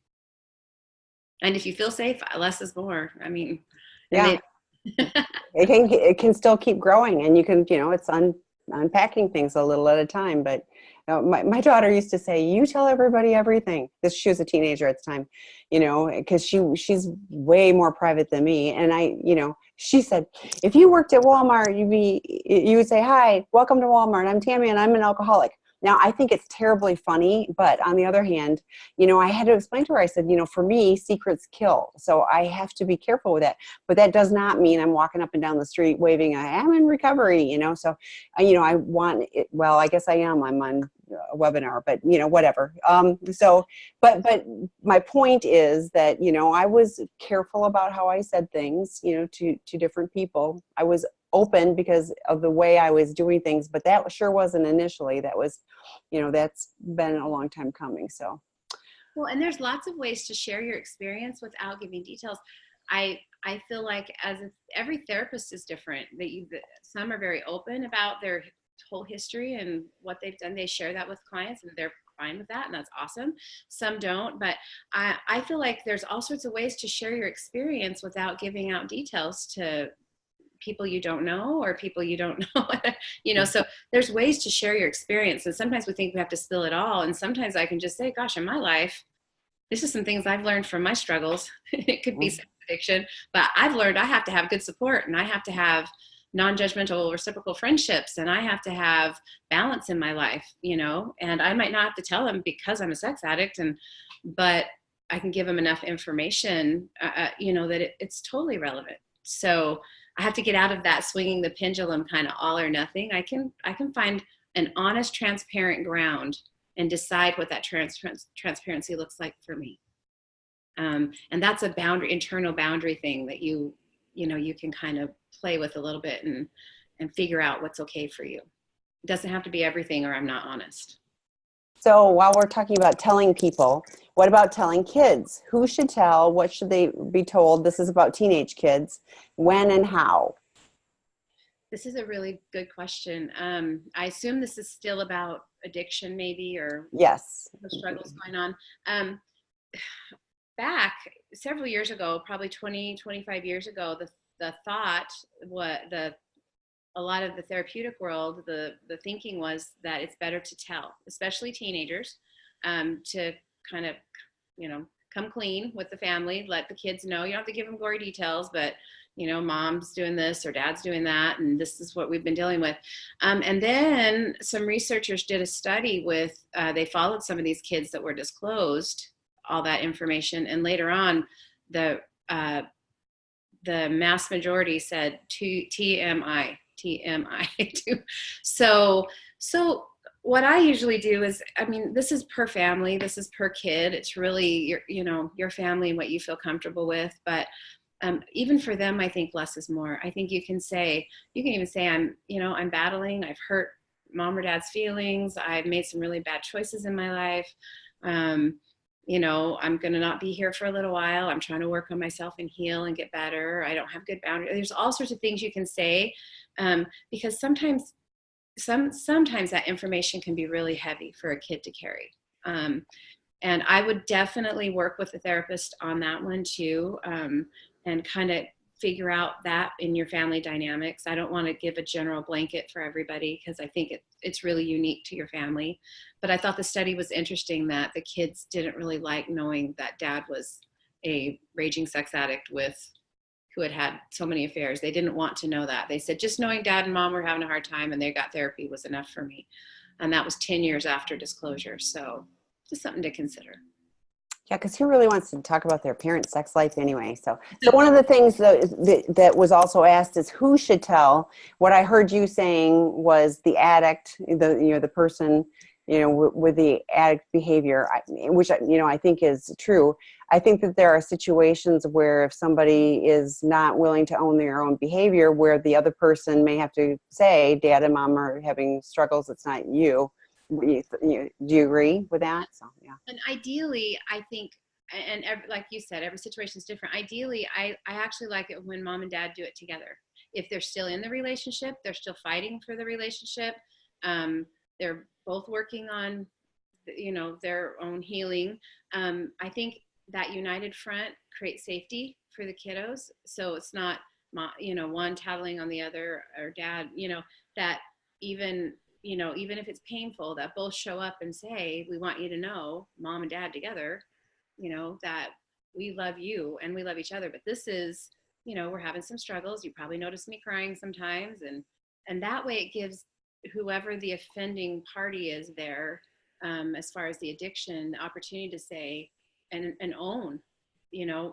And if you feel safe, less is more. I mean, yeah, it can still keep growing, and you can, it's unpacking things a little at a time. But my daughter used to say, you tell everybody everything. She was a teenager at the time, because she's way more private than me. And she said, if you worked at Walmart, you would say, hi, welcome to Walmart. I'm Tammy and I'm an alcoholic. Now, I think it's terribly funny, but on the other hand, I had to explain to her, I said, for me, secrets kill. So I have to be careful with that. But that does not mean I'm walking up and down the street waving, I'm in recovery, So, I want it. Well, I guess I am. I'm on a webinar, but, whatever. But my point is that, I was careful about how I said things, to different people. I was open because of the way I was doing things, but that sure wasn't initially. That was, that's been a long time coming. So, well, and there's lots of ways to share your experience without giving details. I feel like every therapist is different. Some are very open about their whole history and what they've done. They share that with clients, and they're fine with that, and that's awesome. Some don't, but I feel like there's all sorts of ways to share your experience without giving out details to people you don't know or people you don't know. So there's ways to share your experience. And sometimes we think we have to spill it all. And sometimes I can just say, gosh, in my life, this is some things I've learned from my struggles. It could be sex addiction, but I've learned I have to have good support, and I have to have non-judgmental reciprocal friendships, and I have to have balance in my life, and I might not have to tell them because I'm a sex addict, but I can give them enough information, that it's totally relevant. So I have to get out of that swinging the pendulum kind of all or nothing. I can find an honest, transparent ground and decide what that transparency looks like for me. And that's a internal boundary thing that you can kind of play with a little bit and figure out what's okay for you. It doesn't have to be everything, or I'm not honest. So while we're talking about telling people, what about telling kids? Who should tell? What should they be told? This is about teenage kids. When and how? This is a really good question. I assume this is still about addiction, maybe, or yes, the struggles going on. Back several years ago, probably 20, 25 years ago, the thought, a lot of the therapeutic world, the thinking was that it's better to tell, especially teenagers, to kind of, come clean with the family, let the kids know. You don't have to give them gory details, but, mom's doing this or dad's doing that, and this is what we've been dealing with. And then some researchers did a study with, they followed some of these kids that were disclosed all that information, and later on, the mass majority said TMI. So what I usually do is, this is per family, this is per kid. It's really your family and what you feel comfortable with. But even for them, I think less is more. I think you can even say, I'm battling, I've hurt mom or dad's feelings. I've made some really bad choices in my life. I'm going to not be here for a little while. I'm trying to work on myself and heal and get better. I don't have good boundaries. There's all sorts of things you can say, because sometimes that information can be really heavy for a kid to carry. And I would definitely work with the therapist on that one too, and kind of figure out that in your family dynamics. I don't want to give a general blanket for everybody because I think it's really unique to your family. But I thought the study was interesting that the kids didn't really like knowing that dad was a raging sex addict who had had so many affairs. They didn't want to know that. They said, just knowing dad and mom were having a hard time and they got therapy was enough for me. And that was 10 years after disclosure. So just something to consider. Yeah, because who really wants to talk about their parents' sex life anyway? So one of the things that was also asked is who should tell. What I heard you saying was the addict, the person, with the addict behavior, which I think is true. I think that there are situations where if somebody is not willing to own their own behavior, where the other person may have to say, "Dad and Mom are having struggles. It's not you." Do you agree with that? So, yeah. And ideally, I think, and like you said, every situation is different. Ideally, I actually like it when mom and dad do it together. If they're still in the relationship, they're still fighting for the relationship. They're both working on, their own healing. I think that united front creates safety for the kiddos. So it's not, one tattling on the other or dad, that even if it's painful, that both show up and say, we want you to know, mom and dad together, that we love you and we love each other. But this is, we're having some struggles. You probably notice me crying sometimes. And that way it gives whoever the offending party is there, as far as the addiction, the opportunity to say and own,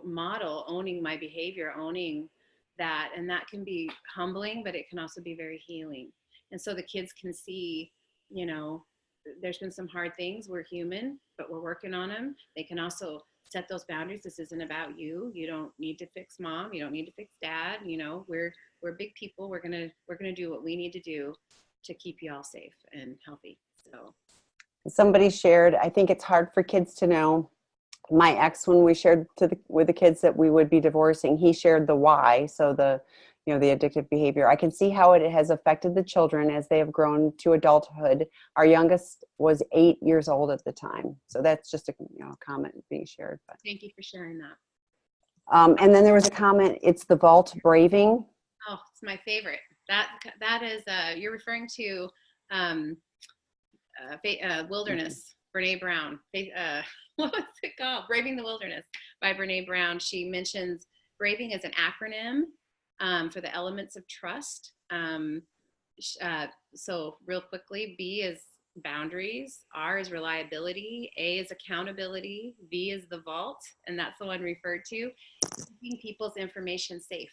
model owning my behavior, owning that. And that can be humbling, but it can also be very healing. And so the kids can see, there's been some hard things. We're human, but we're working on them. They can also set those boundaries. This isn't about you. You don't need to fix mom. You don't need to fix dad. We're big people. We're gonna do what we need to do to keep you all safe and healthy. So somebody shared, I think it's hard for kids to know. My ex, when we shared with the kids that we would be divorcing, he shared the why. So the addictive behavior. I can see how it has affected the children as they have grown to adulthood. Our youngest was 8 years old at the time. So that's just a comment being shared. But. Thank you for sharing that. And then there was a comment, it's the vault braving. Oh, it's my favorite. That is, you're referring to Wilderness, Brene Brown. What was it called? Braving the Wilderness by Brene Brown. She mentions braving as an acronym for the elements of trust. So real quickly, B is boundaries, R is reliability, A is accountability, V is the vault, and that's the one referred to, keeping people's information safe.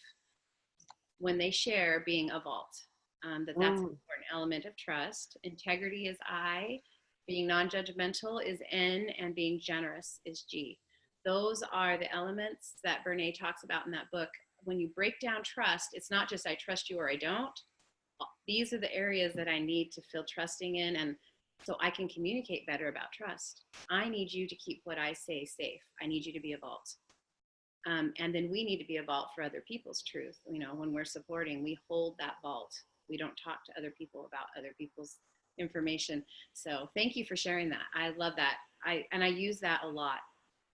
When they share, being a vault. That's an important element of trust. Integrity is I, being non-judgmental is N, and being generous is G. Those are the elements that Brene talks about in that book. When you break down trust, it's not just I trust you or I don't. These are the areas that I need to feel trusting in, and so I can communicate better about trust. I need you to keep what I say safe. I need you to be a vault. And then we need to be a vault for other people's truth. When we're supporting, we hold that vault. We don't talk to other people about other people's information. So thank you for sharing that. I love that. I use that a lot.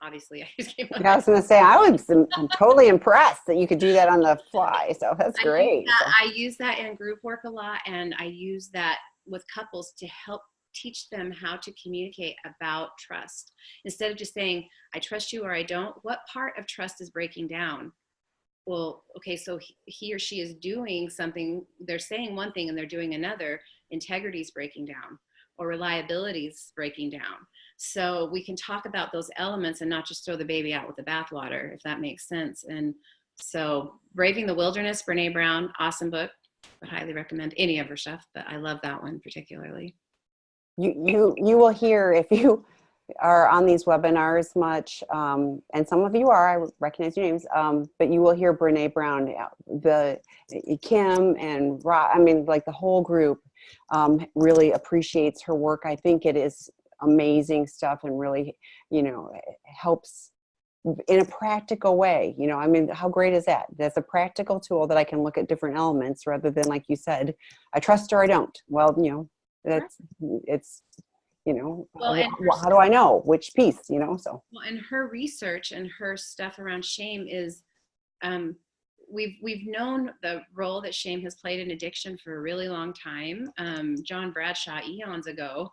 Obviously, I just came up. I was going to say, I'm totally impressed that you could do that on the fly. So that's great. I use that in group work a lot, and I use that with couples to help teach them how to communicate about trust. Instead of just saying, I trust you or I don't, what part of trust is breaking down? Well, okay, so he or she is doing something, they're saying one thing and they're doing another. Integrity is breaking down, or reliability is breaking down. So we can talk about those elements and not just throw the baby out with the bathwater, if that makes sense. And so Braving the Wilderness, Brene Brown, awesome book. I highly recommend any of her stuff, but I love that one particularly. You will hear, if you are on these webinars much, and some of you are, I recognize your names, but you will hear Brene Brown, the Kim and Rob, like the whole group really appreciates her work. I think it is amazing stuff and really, helps in a practical way. How great is that? That's a practical tool that I can look at different elements rather than, like you said, I trust or I don't. Well, it's, how do I know which piece, so. Well, and her research and her stuff around shame is, we've known the role that shame has played in addiction for a really long time. John Bradshaw, eons ago,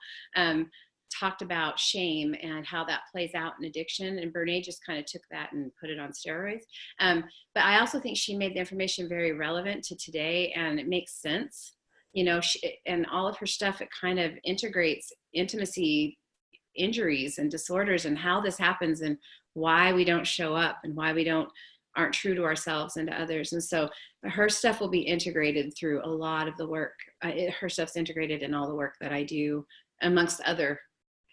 talked about shame and how that plays out in addiction, and Brene just kind of took that and put it on steroids. But I also think she made the information very relevant to today, and it makes sense. And all of her stuff, it kind of integrates intimacy injuries and disorders and how this happens and why we don't show up and why we aren't true to ourselves and to others. And so her stuff will be integrated through a lot of the work. Her stuff's integrated in all the work that I do, amongst other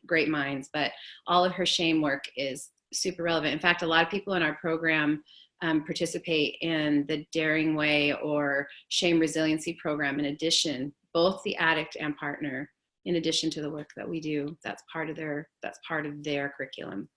great minds, but all of her shame work is super relevant. In fact, a lot of people in our program participate in the Daring Way or Shame Resiliency program in addition, both the addict and partner, in addition to the work that we do. That's part of their curriculum.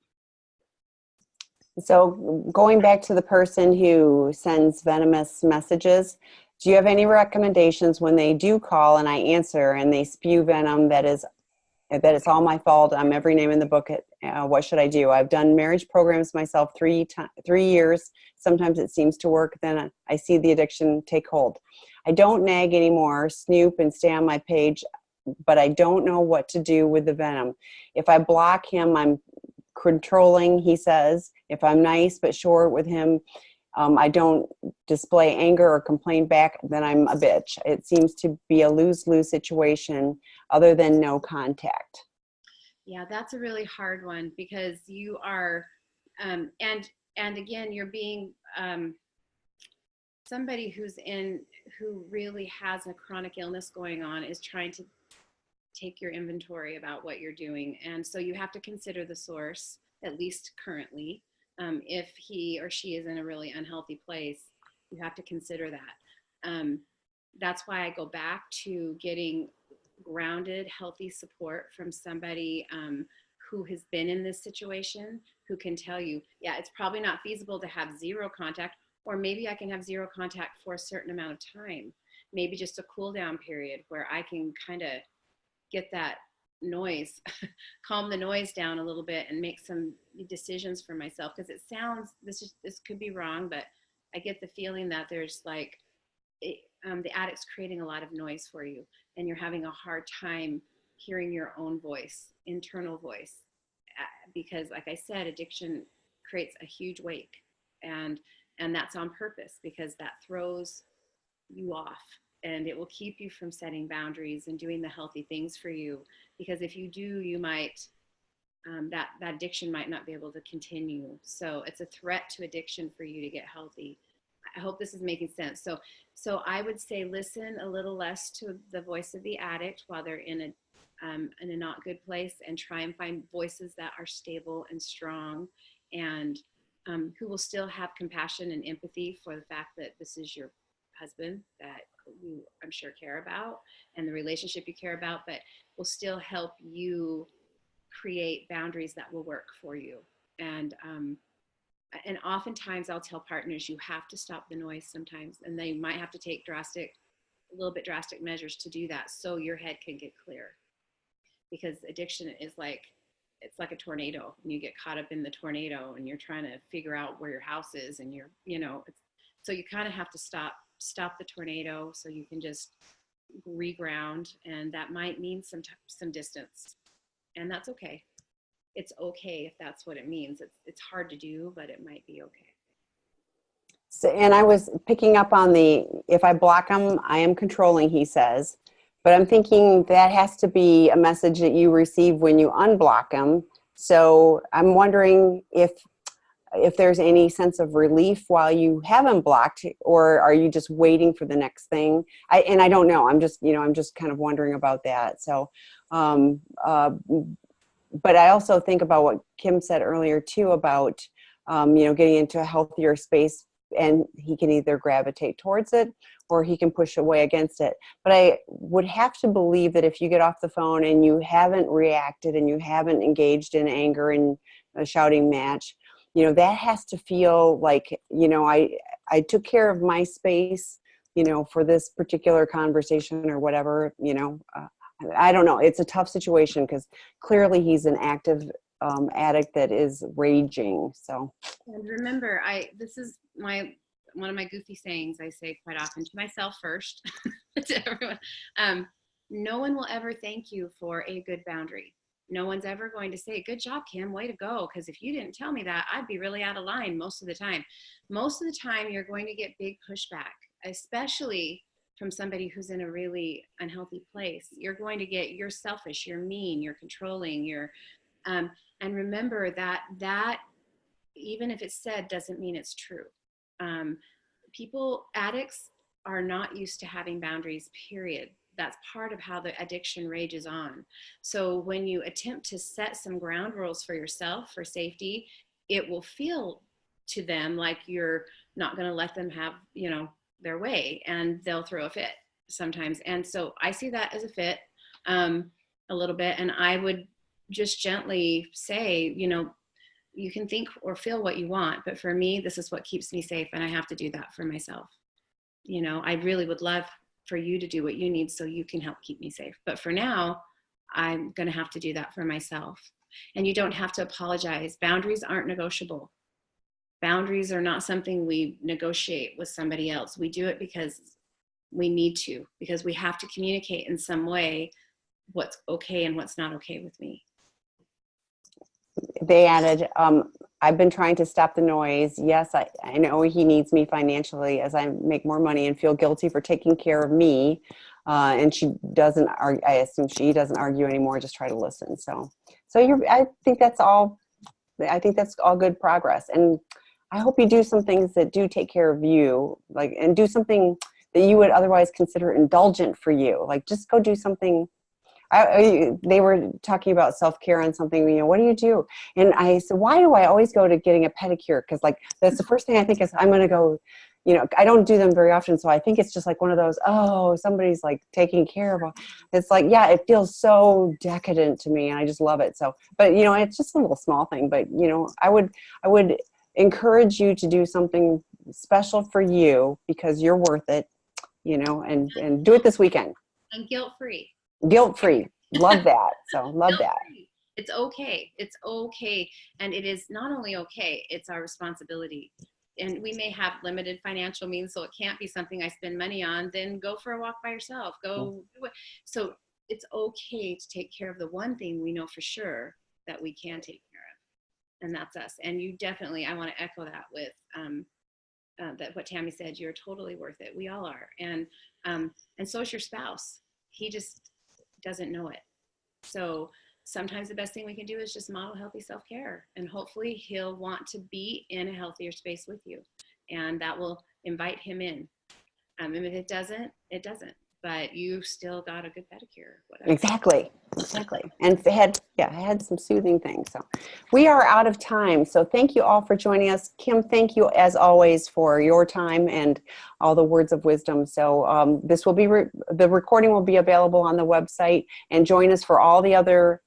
So going back to the person who sends venomous messages, do you have any recommendations when they do call and I answer and they spew venom that it's all my fault, I'm every name in the book, what should I do? I've done marriage programs myself 3 years. Sometimes it seems to work. Then I see the addiction take hold. I don't nag anymore, snoop and stay on my page, but I don't know what to do with the venom. If I block him, I'm controlling, he says. If I'm nice but short with him, I don't display anger or complain back, then I'm a bitch. It seems to be a lose-lose situation other than no contact. Yeah, that's a really hard one because you are, and again, you're being somebody who really has a chronic illness going on is trying to take your inventory about what you're doing. And so you have to consider the source, at least currently. If he or she is in a really unhealthy place, you have to consider that. That's why I go back to getting grounded, healthy support from somebody who has been in this situation, who can tell you, yeah, it's probably not feasible to have zero contact, or maybe I can have zero contact for a certain amount of time. Maybe just a cool down period where I can kind of get that noise, calm the noise down a little bit and make some decisions for myself. Because it sounds, this could be wrong, but I get the feeling that there's like, the addict's creating a lot of noise for you and you're having a hard time hearing your own voice, internal voice. Because like I said, addiction creates a huge wake, and that's on purpose because that throws you off. And it will keep you from setting boundaries and doing the healthy things for you. Because if you do, you might, that addiction might not be able to continue. So it's a threat to addiction for you to get healthy. I hope this is making sense. So I would say listen a little less to the voice of the addict while they're in a not good place, and try and find voices that are stable and strong and who will still have compassion and empathy for the fact that this is your husband that you, I'm sure, care about and the relationship you care about, but will still help you create boundaries that will work for you. And oftentimes I'll tell partners, you have to stop the noise sometimes, and they might have to take a little bit drastic measures to do that so your head can get clear. Because addiction is it's like a tornado, and you get caught up in the tornado and you're trying to figure out where your house is, and so you kind of have to stop the tornado so you can just reground, and that might mean some distance, and that's okay. It's okay if that's what it means. It's hard to do, but it might be okay. So, and I was picking up on if I block him, I am controlling, he says. But I'm thinking that has to be a message that you receive when you unblock them. So I'm wondering if there's any sense of relief while you haven't blocked, or are you just waiting for the next thing? I don't know. I'm just kind of wondering about that. So, but I also think about what Kim said earlier too about, getting into a healthier space, and he can either gravitate towards it or he can push away against it. But I would have to believe that if you get off the phone and you haven't reacted and you haven't engaged in anger and a shouting match, that has to feel like, I took care of my space, for this particular conversation or whatever, I don't know. It's a tough situation because clearly he's an active addict that is raging. So, and remember, this is my one of my goofy sayings I say quite often to myself first, to everyone. No one will ever thank you for a good boundary. No one's ever going to say, good job, Kim, way to go. Because if you didn't tell me that, I'd be really out of line most of the time. Most of the time, you're going to get big pushback, especially from somebody who's in a really unhealthy place. You're going to get, you're selfish, you're mean, you're controlling, and remember that even if it's said, doesn't mean it's true. Addicts are not used to having boundaries, period. That's part of how the addiction rages on. So when you attempt to set some ground rules for yourself for safety, it will feel to them like you're not going to let them have, their way, and they'll throw a fit sometimes. And so I see that as a fit, a little bit. And I would just gently say, you can think or feel what you want, but for me, this is what keeps me safe. And I have to do that for myself. I really would love for you to do what you need so you can help keep me safe. But for now, I'm going to have to do that for myself. And you don't have to apologize. Boundaries aren't negotiable. Boundaries are not something we negotiate with somebody else. We do it because we need to, because we have to communicate in some way what's okay and what's not okay with me. They added, I've been trying to stop the noise. Yes, I know he needs me financially as I make more money and feel guilty for taking care of me. And she doesn't argue, I assume she doesn't argue anymore, just try to listen. So I think that's all good progress. And I hope you do some things that do take care of you, and do something that you would otherwise consider indulgent for you. Like just go do something. They were talking about self-care and something, what do you do? And I said, why do I always go to getting a pedicure? Because that's the first thing I think is I'm going to go, I don't do them very often. So I think it's just like one of those, somebody's taking care of. It's yeah, it feels so decadent to me and I just love it. So, but it's just a little small thing, but I would encourage you to do something special for you because you're worth it, and do it this weekend. And guilt-free. Guilt-free. Love that. So love that. It's okay. It's okay. And it is not only okay, it's our responsibility. And we may have limited financial means, so it can't be something I spend money on. Then go for a walk by yourself. Go do it. So it's okay to take care of the one thing we know for sure that we can take care of. And that's us. And you definitely, I want to echo that with that what Tammy said, you're totally worth it. We all are. And so is your spouse. He just doesn't know it. So sometimes the best thing we can do is just model healthy self-care, and hopefully he'll want to be in a healthier space with you, and that will invite him in. And if it doesn't, it doesn't. But you still got a good pedicure. Whatever. Exactly. And it had some soothing things. So we are out of time. So thank you all for joining us. Kim, thank you as always for your time and all the words of wisdom. So this will be, the recording will be available on the website, and join us for all the other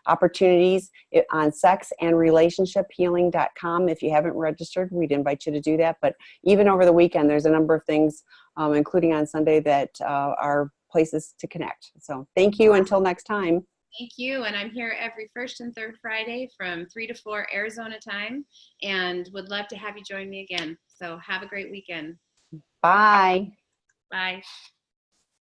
opportunities on sexandrelationshiphealing.com. If you haven't registered, we'd invite you to do that. But even over the weekend, there's a number of things, including on Sunday, that are places to connect. So thank you until next time. Thank you. And I'm here every first and third Friday from 3 to 4 Arizona time, and would love to have you join me again. So have a great weekend. Bye. Bye.